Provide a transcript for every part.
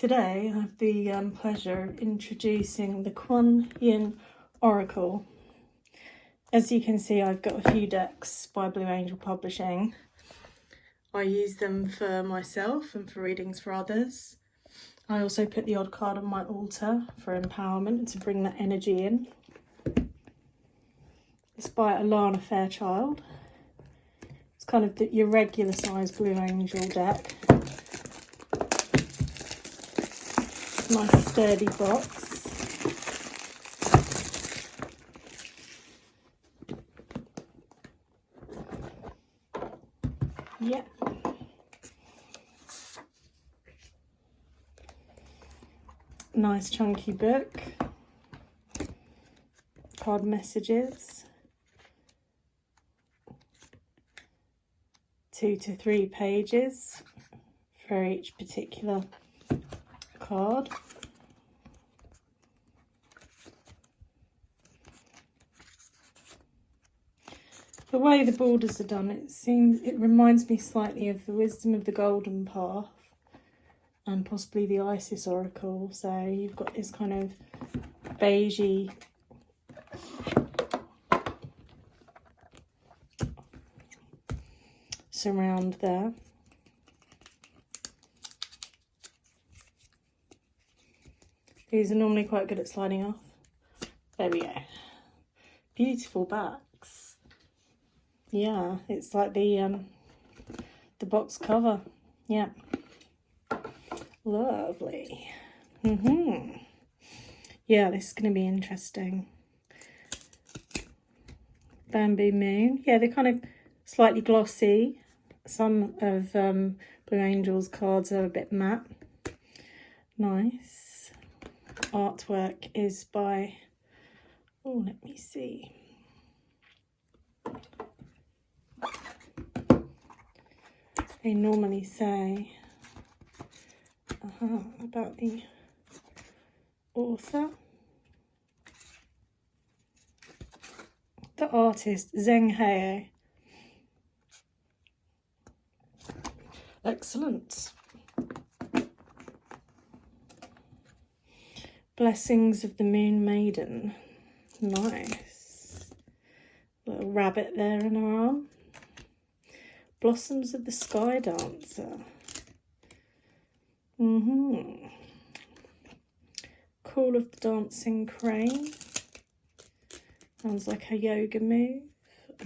Today I have the pleasure of introducing the Kuan Yin Oracle. As you can see, I've got a few decks by Blue Angel Publishing. I use them for myself and for readings for others. I also put the odd card on my altar for empowerment to bring that energy in. It's by Alana Fairchild. It's kind of your regular size Blue Angel deck. Nice sturdy box. Yeah. Nice chunky book. Card messages. 2 to 3 pages for each particular card. The way the borders are done, it reminds me slightly of the Wisdom of the Golden Path and possibly the Isis Oracle. So you've got this kind of beigey surround there. These are normally quite good at sliding off. There we go. Beautiful backs. Yeah, it's like the box cover. Yeah. Lovely. Yeah, this is going to be interesting. Bamboo Moon. Yeah, they're kind of slightly glossy. Some of Blue Angel's cards are a bit matte. Nice. Artwork is by, oh, let me see. They normally say about the author. The artist, Zheng He. Excellent. Blessings of the Moon Maiden. Nice. Little rabbit there in her arm. Blossoms of the Sky Dancer. Call of the Dancing Crane. Sounds like a yoga move.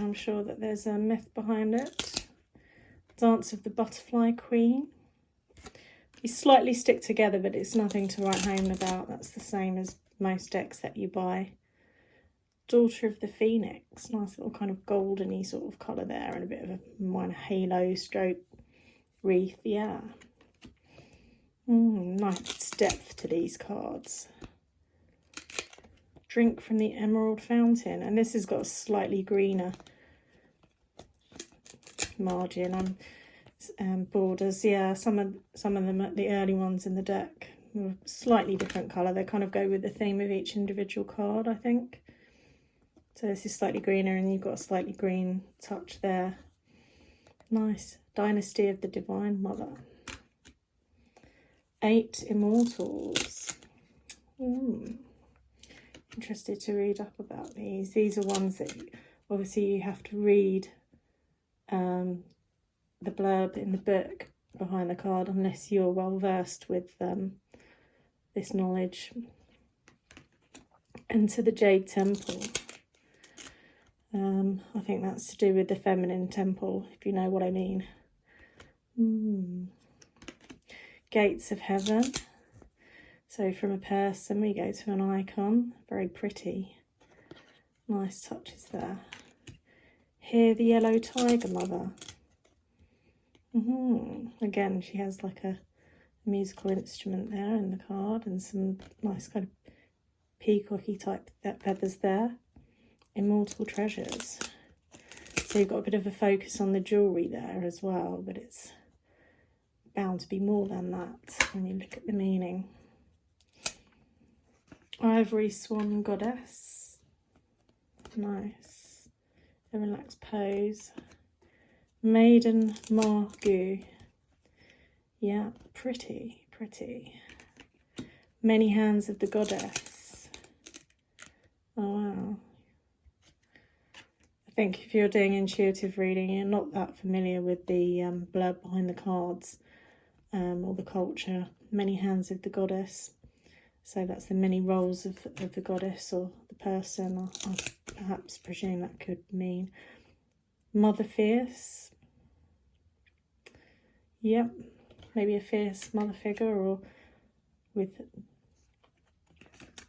I'm sure that there's a myth behind it. Dance of the Butterfly Queen. These slightly stick together, but it's nothing to write home about. That's the same as most decks that you buy. Daughter of the Phoenix. Nice little kind of goldeny sort of colour there, and a bit of a minor halo stroke wreath. Yeah. Nice depth to these cards. Drink from the Emerald Fountain, and this has got a slightly greener margin on borders. Yeah, some of them, the early ones in the deck, were slightly different colour. They kind of go with the theme of each individual card, I think. So this is slightly greener, and you've got a slightly green touch there. Nice. Dynasty of the Divine Mother. 8 Immortals. Interested to read up about these. These are ones that obviously you have to read the blurb in the book behind the card, unless you're well versed with this knowledge. Enter the Jade Temple. I think that's to do with the feminine temple, if you know what I mean. Gates of Heaven. So from a person we go to an icon. Very pretty. Nice touches there. Hear the Yellow Tiger Mother. Again, she has like a musical instrument there in the card, and some nice kind of peacocky type feathers there. Immortal Treasures. So you've got a bit of a focus on the jewellery there as well, but it's bound to be more than that when you look at the meaning. Ivory Swan Goddess. Nice. A relaxed pose. Maiden Margu. Yeah, pretty. Many hands of the goddess. Oh, wow. I think if you're doing intuitive reading, you're not that familiar with the blurb behind the cards or the culture. Many hands of the goddess. So that's the many roles of the goddess or the person. I perhaps presume that could mean mother fierce. Yep, maybe a fierce mother figure, or with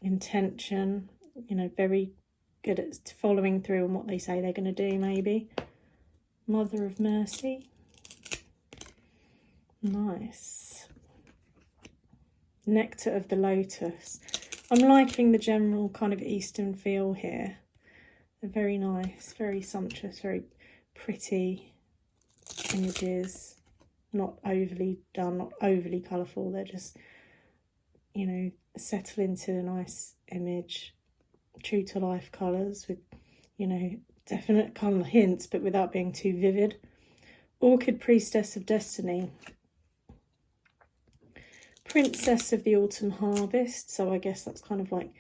intention, you know, very good at following through on what they say they're going to do, maybe. Mother of mercy. Nice. Nectar of the lotus. I'm liking the general kind of Eastern feel here. They're very nice, very sumptuous, very pretty images. Not overly done, not overly colourful. They're just, you know, settle into a nice image. True to life colours with, you know, definite colour hints, but without being too vivid. Orchid Priestess of Destiny. Princess of the Autumn Harvest. So I guess that's kind of like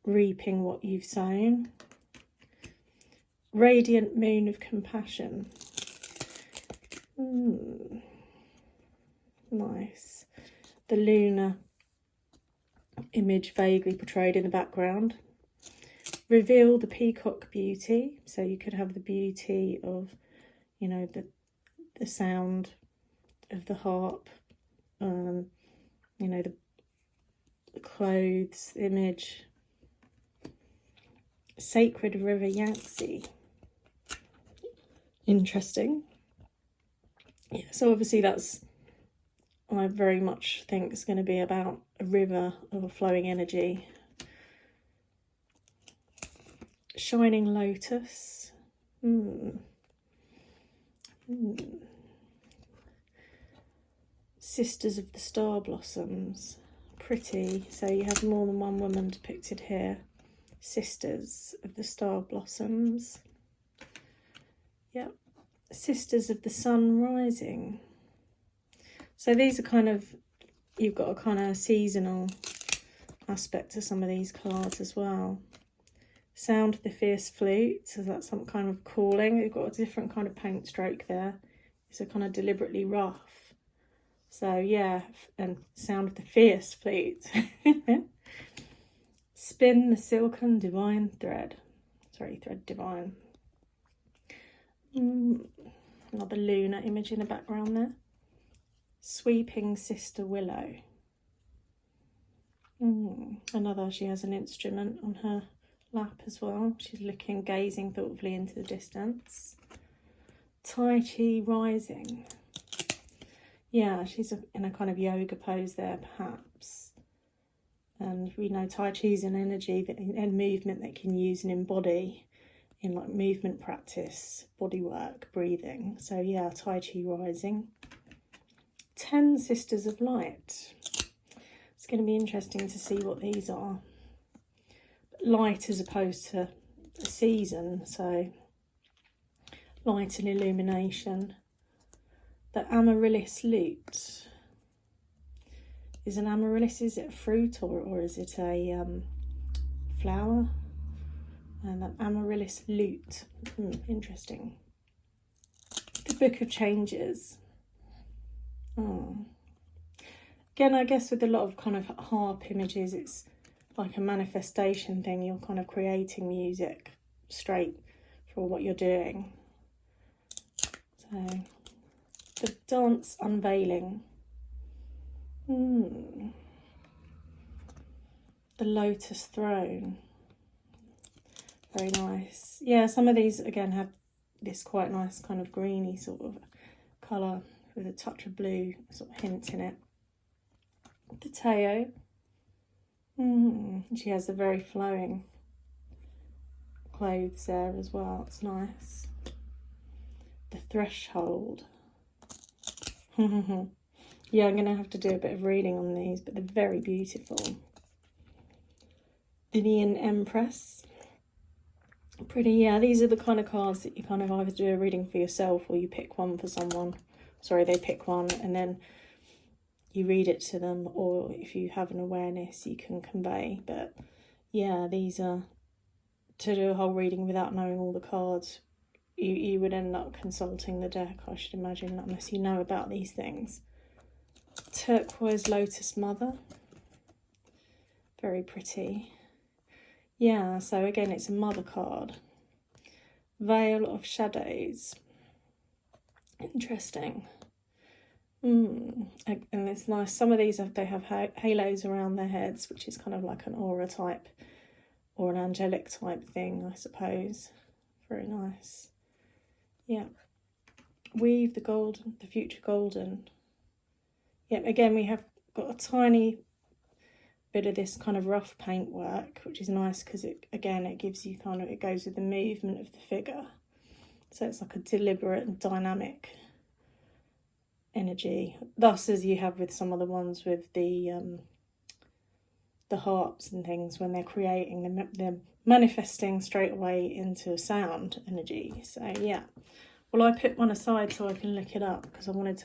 reaping what you've sown. Radiant Moon of Compassion. Nice. The lunar image vaguely portrayed in the background. Reveal the peacock beauty. So you could have the beauty of, you know, the sound of the harp, you know, the clothes image. Sacred River Yangtze. Interesting. Yeah, so obviously that's, I very much think it's going to be about a river of a flowing energy. Shining Lotus. Sisters of the Star Blossoms. Pretty. So you have more than one woman depicted here. Sisters of the Star Blossoms. Yep. Sisters of the Sun Rising. So these are kind of, you've got a kind of seasonal aspect to some of these cards as well. Sound of the Fierce Flute. So that's some kind of calling. You've got a different kind of paint stroke there. It's a kind of deliberately rough. So yeah, and Sound of the Fierce Flute. Spin the silken divine thread. Sorry, thread divine. Another lunar image in the background there. Sweeping Sister Willow. Another, she has an instrument on her lap as well. She's looking, gazing thoughtfully into the distance. Tai Chi Rising. Yeah, she's in a kind of yoga pose there, perhaps. And we know Tai Chi is an energy and movement that can use and embody in like movement practice, body work, breathing. So yeah, Tai Chi Rising. 10 Sisters of Light. It's going to be interesting to see what these are. Light as opposed to a season, so light and illumination. The Amaryllis Lute. Is an amaryllis, is it a fruit or is it a flower? And that Amaryllis Lute. Interesting. The Book of Changes. Again, I guess with a lot of kind of harp images, it's like a manifestation thing. You're kind of creating music straight for what you're doing. So, the Dance Unveiling. The Lotus Throne. Very nice. Yeah, some of these, again, have this quite nice kind of greeny sort of colour with a touch of blue sort of hint in it. The Teo. She has the very flowing clothes there as well. It's nice. The Threshold. Yeah, I'm going to have to do a bit of reading on these, but they're very beautiful. The Neon Empress. Pretty, yeah, these are the kind of cards that you kind of either do a reading for yourself or you pick one for someone. Sorry, they pick one and then you read it to them, or if you have an awareness you can convey. But yeah, these are, to do a whole reading without knowing all the cards, you would end up consulting the deck, I should imagine, unless you know about these things. Turquoise Lotus Mother, very pretty. Yeah, so again, it's a mother card. Veil of Shadows, interesting. And it's nice. Some of these they have halos around their heads, which is kind of like an aura type or an angelic type thing, I suppose. Very nice. Yeah. Weave the golden, the future golden. Yeah, again, we have got a tiny bit of this kind of rough paintwork, which is nice because it gives you kind of, it goes with the movement of the figure. So it's like a deliberate and dynamic energy, thus as you have with some of the ones with the harps and things, when they're creating, they're manifesting straight away into sound energy. So yeah, well, I put one aside so I can look it up because I wanted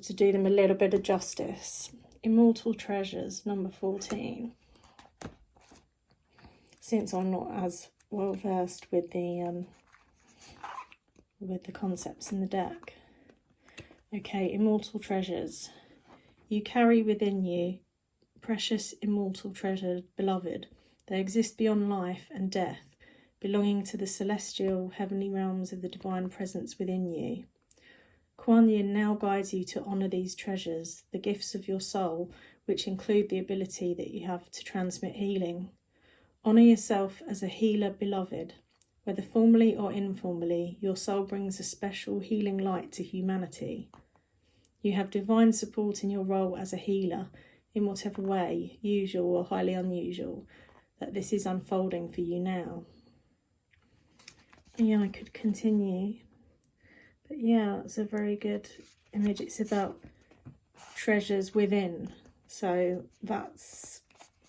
to do them a little bit of justice. Immortal Treasures, number 14. Since I'm not as well versed with the concepts in the deck. Okay, Immortal Treasures. You carry within you precious immortal treasure, beloved. They exist beyond life and death, belonging to the celestial heavenly realms of the divine presence within you. Kuan Yin now guides you to honour these treasures, the gifts of your soul, which include the ability that you have to transmit healing. Honour yourself as a healer, beloved. Whether formally or informally, your soul brings a special healing light to humanity. You have divine support in your role as a healer, in whatever way, usual or highly unusual, that this is unfolding for you now. Yeah, I could continue. But yeah, it's a very good image. It's about treasures within. So that's,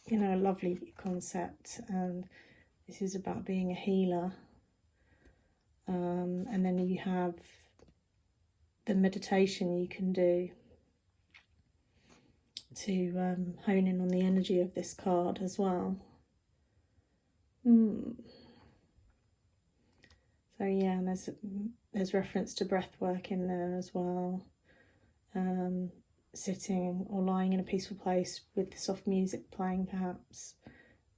you know, a lovely concept. And this is about being a healer. And then you have the meditation you can do to hone in on the energy of this card as well. So yeah, and there's reference to breath work in there as well. Sitting or lying in a peaceful place with the soft music playing, perhaps,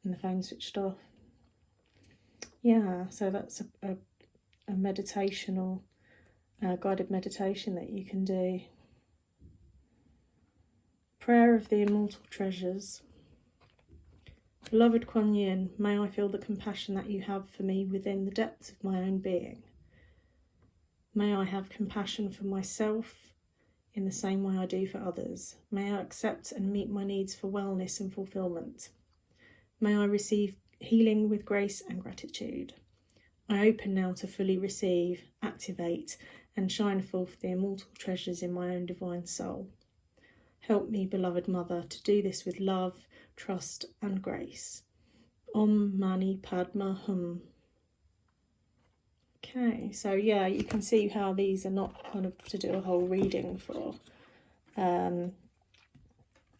and the phone switched off. Yeah, so that's a meditation or guided meditation that you can do. Prayer of the Immortal Treasures. Beloved Kuan Yin, may I feel the compassion that you have for me within the depths of my own being. May I have compassion for myself in the same way I do for others. May I accept and meet my needs for wellness and fulfillment. May I receive healing with grace and gratitude. I open now to fully receive, activate, and shine forth the immortal treasures in my own divine soul. Help me, beloved Mother, to do this with love, trust, and grace. Om Mani Padma Hum. Okay, so yeah, you can see how these are not kind of to do a whole reading for. Well,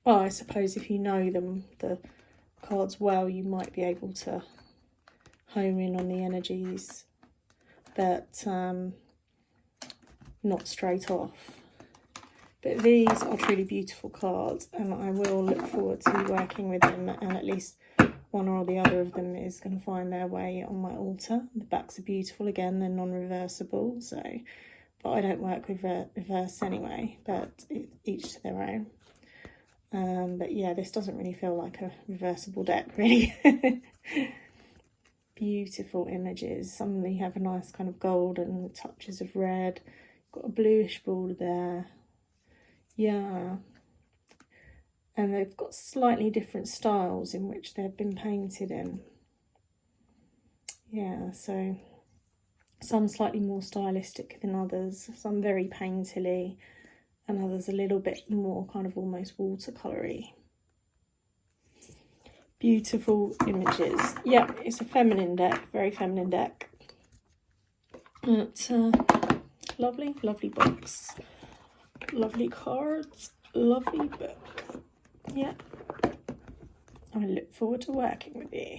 I suppose if you know them, the cards well, you might be able to home in on the energies, but not straight off. But these are truly beautiful cards, and I will look forward to working with them, and at least one or the other of them is going to find their way on my altar. The backs are beautiful, again, they're non-reversible, so, but I don't work with reverse anyway, but each to their own. But yeah, this doesn't really feel like a reversible deck, really. Beautiful images. Some of them have a nice kind of golden touches of red. Got a bluish border there. Yeah. And they've got slightly different styles in which they've been painted in. Yeah, so some slightly more stylistic than others. Some very painterly, and others a little bit more kind of almost watercolory. Beautiful images. Yeah, it's a feminine deck, very feminine deck. It's lovely, lovely box. Lovely cards, lovely book. Yeah. I look forward to working with you.